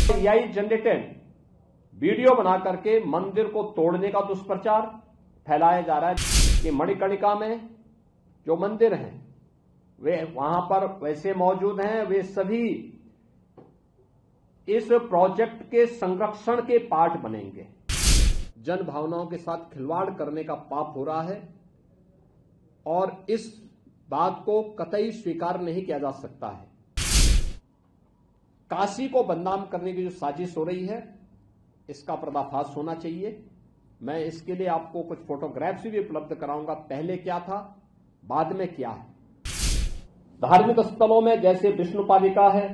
AI generated video बना करके मंदिर को तोड़ने का दुष्प्रचार फैलाया जा रहा है कि मणिकर्णिका में जो मंदिर हैं वे वहां पर वैसे मौजूद हैं, वे सभी इस प्रोजेक्ट के संरक्षण के पार्ट बनेंगे। जन भावनाओं के साथ खिलवाड़ करने का पाप हो रहा है और इस बात को कतई स्वीकार नहीं किया जा सकता है। काशी को बदनाम करने की जो साजिश हो रही है, इसका पर्दाफाश होना चाहिए। मैं इसके लिए आपको कुछ फोटोग्राफ्स भी उपलब्ध कराऊंगा, पहले क्या था, बाद में क्या है। धार्मिक स्थलों में जैसे विष्णु पादिका है,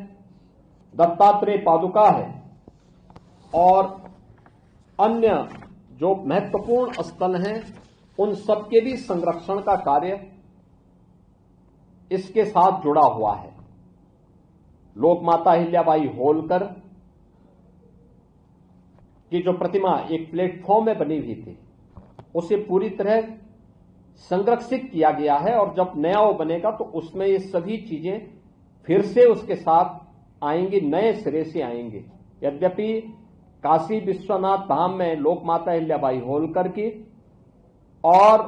दत्तात्रेय पादुका है और अन्य जो महत्वपूर्ण स्थल हैं, उन सबके भी संरक्षण का कार्य इसके साथ जुड़ा हुआ है। लोकमाता अहिल्याबाई होलकर की जो प्रतिमा एक प्लेटफॉर्म में बनी हुई थी, उसे पूरी तरह संरक्षित किया गया है और जब नया वो बनेगा तो उसमें ये सभी चीजें फिर से उसके साथ आएंगी, नए सिरे से आएंगे। यद्यपि काशी विश्वनाथ धाम में लोकमाता अहिल्याबाई होलकर की और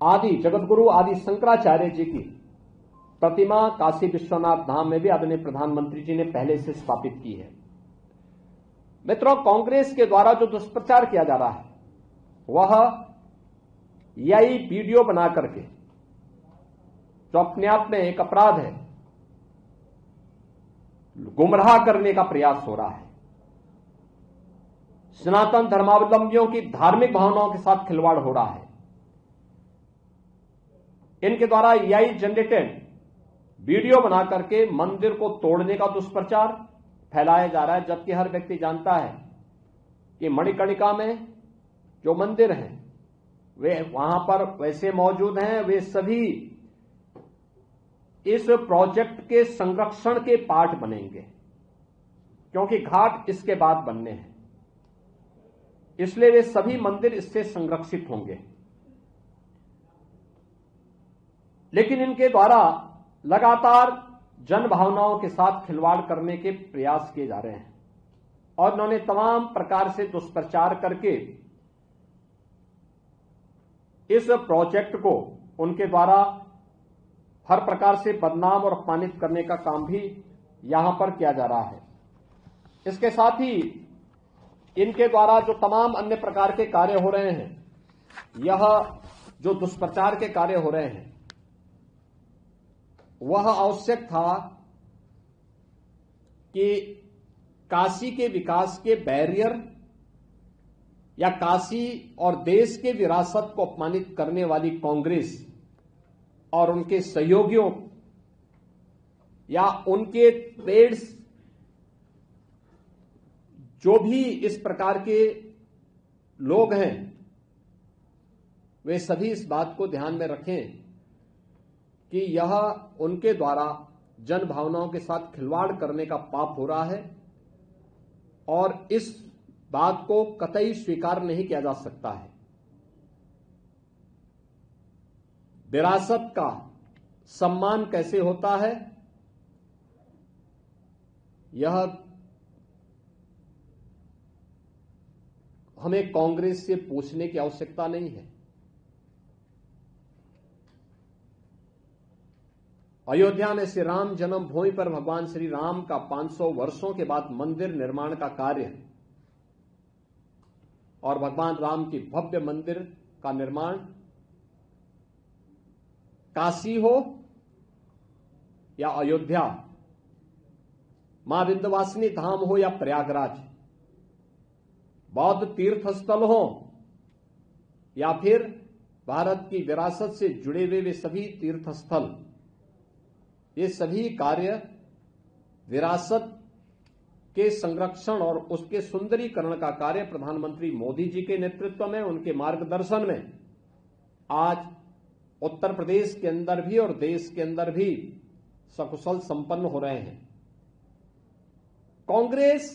आदि जगतगुरु आदि शंकराचार्य जी की प्रतिमा काशी विश्वनाथ धाम में भी आदरणीय प्रधानमंत्री जी ने पहले से स्थापित की है। मित्रों, कांग्रेस के द्वारा जो दुष्प्रचार किया जा रहा है वह यही वीडियो बना करके, जो अपने आप में एक अपराध है, गुमराह करने का प्रयास हो रहा है। सनातन धर्मावलंबियों की धार्मिक भावनाओं के साथ खिलवाड़ हो रहा है। इनके द्वारा एआई जनरेटेड वीडियो बना करके मंदिर को तोड़ने का दुष्प्रचार फैलाया जा रहा है, जबकि हर व्यक्ति जानता है कि मणिकर्णिका में जो मंदिर हैं वे वहां पर वैसे मौजूद हैं, वे सभी इस प्रोजेक्ट के संरक्षण के पार्ट बनेंगे, क्योंकि घाट इसके बाद बनने हैं, इसलिए वे सभी मंदिर इससे संरक्षित होंगे। लेकिन इनके द्वारा लगातार जन भावनाओं के साथ खिलवाड़ करने के प्रयास किए जा रहे हैं और उन्होंने तमाम प्रकार से दुष्प्रचार करके इस प्रोजेक्ट को उनके द्वारा हर प्रकार से बदनाम और अपमानित करने का काम भी यहां पर किया जा रहा है। इसके साथ ही इनके द्वारा जो तमाम अन्य प्रकार के कार्य हो रहे हैं, यह जो दुष्प्रचार के कार्य हो रहे हैं, वह आवश्यक था कि काशी के विकास के बैरियर या काशी और देश के विरासत को अपमानित करने वाली कांग्रेस और उनके सहयोगियों या उनके पेड्स जो भी इस प्रकार के लोग हैं, वे सभी इस बात को ध्यान में रखें कि यह उनके द्वारा जन भावनाओं के साथ खिलवाड़ करने का पाप हो रहा है और इस बात को कतई स्वीकार नहीं किया जा सकता है। विरासत का सम्मान कैसे होता है, यह हमें कांग्रेस से पूछने की आवश्यकता नहीं है। अयोध्या में श्री राम जन्मभूमि पर भगवान श्री राम का 500 वर्षों के बाद मंदिर निर्माण का कार्य और भगवान राम की भव्य मंदिर का निर्माण, काशी हो या अयोध्या, मां विंध्यवासिनी धाम हो या प्रयागराज, बौद्ध तीर्थ स्थल हो या फिर भारत की विरासत से जुड़े हुए वे सभी तीर्थ स्थल, ये सभी कार्य विरासत के संरक्षण और उसके सुंदरीकरण का कार्य प्रधानमंत्री मोदी जी के नेतृत्व में, उनके मार्गदर्शन में आज उत्तर प्रदेश के अंदर भी और देश के अंदर भी सकुशल संपन्न हो रहे हैं। कांग्रेस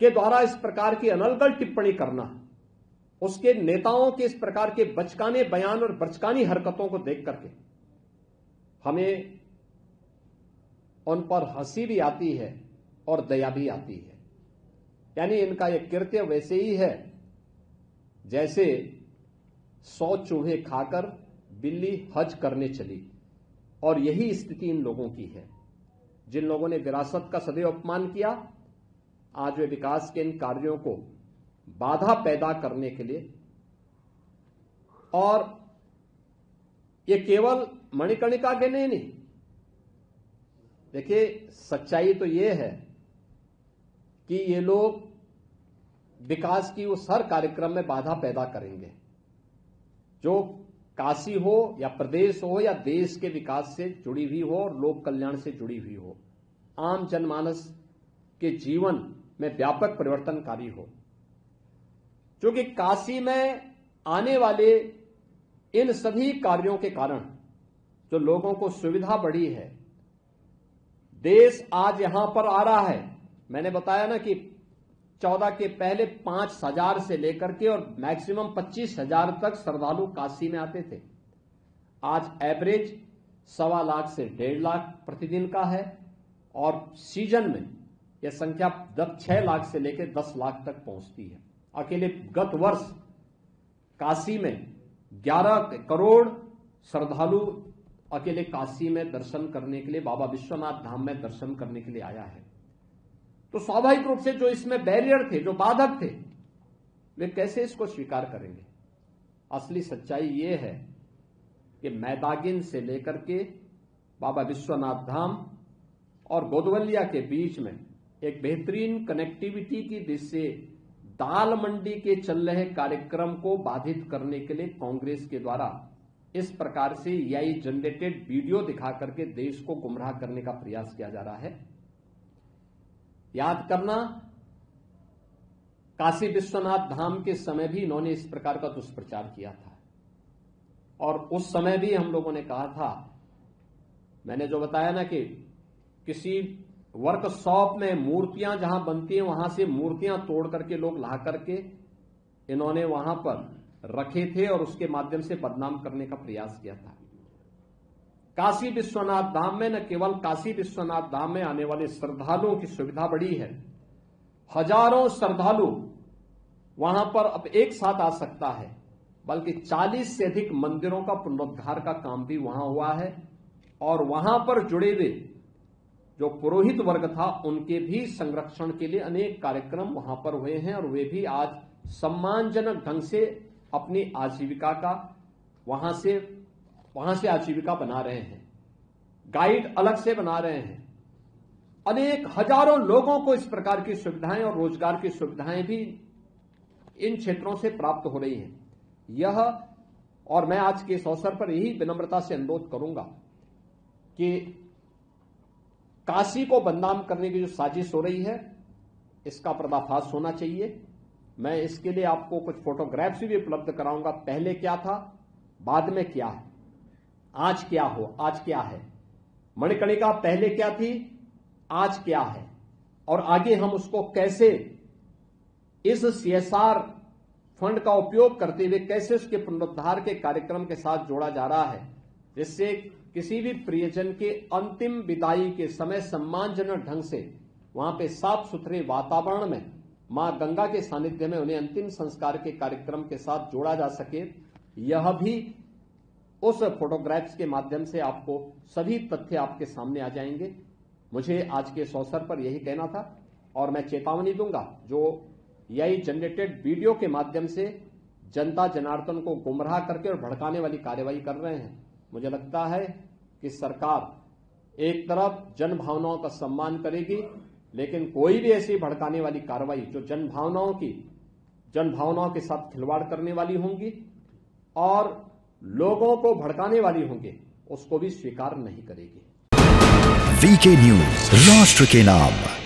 के द्वारा इस प्रकार की अनर्गल टिप्पणी करना, उसके नेताओं के इस प्रकार के बचकाने बयान और बचकानी हरकतों को देख करके हमें उन पर हंसी भी आती है और दया भी आती है। यानी इनका यह कृत्य वैसे ही है जैसे 100 चूहे खाकर बिल्ली हज करने चली, और यही स्थिति इन लोगों की है। जिन लोगों ने विरासत का सदैव अपमान किया, आज वे विकास के इन कार्यों को बाधा पैदा करने के लिए, और ये केवल मणिकर्णिका के नहीं। देखिए, सच्चाई तो ये है कि ये लोग विकास की उस हर कार्यक्रम में बाधा पैदा करेंगे जो काशी हो या प्रदेश हो या देश के विकास से जुड़ी हुई हो और लोक कल्याण से जुड़ी हुई हो, आम जनमानस के जीवन में व्यापक परिवर्तनकारी हो। क्योंकि काशी में आने वाले इन सभी कार्यों के कारण जो लोगों को सुविधा बढ़ी है, देश आज यहां पर आ रहा है। मैंने बताया ना कि 14 के पहले 5,000 से लेकर के और मैक्सिमम 25,000 तक श्रद्धालु काशी में आते थे। आज एवरेज 1.25 लाख से 1.5 लाख प्रतिदिन का है, और सीजन में यह संख्या 6 लाख से लेकर 10 लाख तक पहुंचती है। अकेले गत वर्ष काशी में 11 करोड़ श्रद्धालु अकेले काशी में दर्शन करने के लिए, बाबा विश्वनाथ धाम में दर्शन करने के लिए आया है। तो स्वाभाविक रूप से जो इसमें बैरियर थे, जो बाधक थे, वे कैसे इसको स्वीकार करेंगे। असली सच्चाई ये है कि मैदागिन से लेकर के बाबा विश्वनाथ धाम और गोदवलिया के बीच में एक बेहतरीन कनेक्टिविटी की दृष्टि से दाल मंडी के चल रहे कार्यक्रम को बाधित करने के लिए कांग्रेस के द्वारा इस प्रकार से एआई जनरेटेड वीडियो दिखा करके देश को गुमराह करने का प्रयास किया जा रहा है। याद करना, काशी विश्वनाथ धाम के समय भी इन्होंने इस प्रकार का दुष्प्रचार किया था, और उस समय भी हम लोगों ने कहा था, मैंने जो बताया ना कि किसी वर्कशॉप में मूर्तियां जहां बनती हैं वहां से मूर्तियां तोड़ करके लोग ला करके इन्होंने वहां पर रखे थे और उसके माध्यम से बदनाम करने का प्रयास किया था। काशी विश्वनाथ धाम में न केवल काशी विश्वनाथ धाम में आने वाले श्रद्धालुओं की सुविधा बढ़ी है, हजारों श्रद्धालु वहां पर अब एक साथ आ सकता है, बल्कि 40 से अधिक मंदिरों का पुनरुद्धार का काम भी वहां हुआ है, और वहां पर जुड़े हुए जो पुरोहित वर्ग था उनके भी संरक्षण के लिए अनेक कार्यक्रम वहां पर हुए हैं, और वे भी आज सम्मानजनक ढंग से अपनी आजीविका का वहां से आजीविका बना रहे हैं। गाइड अलग से बना रहे हैं। अनेक हजारों लोगों को इस प्रकार की सुविधाएं और रोजगार की सुविधाएं भी इन क्षेत्रों से प्राप्त हो रही हैं। यह, और मैं आज के इस अवसर पर यही विनम्रता से अनुरोध करूंगा कि काशी को बदनाम करने की जो साजिश हो रही है, इसका पर्दाफाश होना चाहिए। मैं इसके लिए आपको कुछ फोटोग्राफ्स भी उपलब्ध कराऊंगा। पहले क्या था, बाद में क्या है, आज क्या है। मणिकर्णिका पहले क्या थी, आज क्या है, और आगे हम उसको कैसे इस सीएसआर फंड का उपयोग करते हुए कैसे उसके पुनरुद्धार के कार्यक्रम के साथ जोड़ा जा रहा है, जिससे किसी भी प्रियजन के अंतिम विदाई के समय सम्मानजनक ढंग से वहां पे साफ सुथरे वातावरण में मां गंगा के सानिध्य में उन्हें अंतिम संस्कार के कार्यक्रम के साथ जोड़ा जा सके। यह भी उस फोटोग्राफ्स के माध्यम से आपको सभी तथ्य आपके सामने आ जाएंगे। मुझे आज के इस अवसर पर यही कहना था, और मैं चेतावनी दूंगा जो एआई जनरेटेड वीडियो के माध्यम से जनता जनार्दन को गुमराह करके और भड़काने वाली कार्यवाही कर रहे हैं। मुझे लगता है कि सरकार एक तरफ जन भावनाओं का सम्मान करेगी, लेकिन कोई भी ऐसी भड़काने वाली कार्रवाई जो जन भावनाओं के साथ खिलवाड़ करने वाली होंगी और लोगों को भड़काने वाली होंगी, उसको भी स्वीकार नहीं करेगी। वीके न्यूज, राष्ट्र के नाम।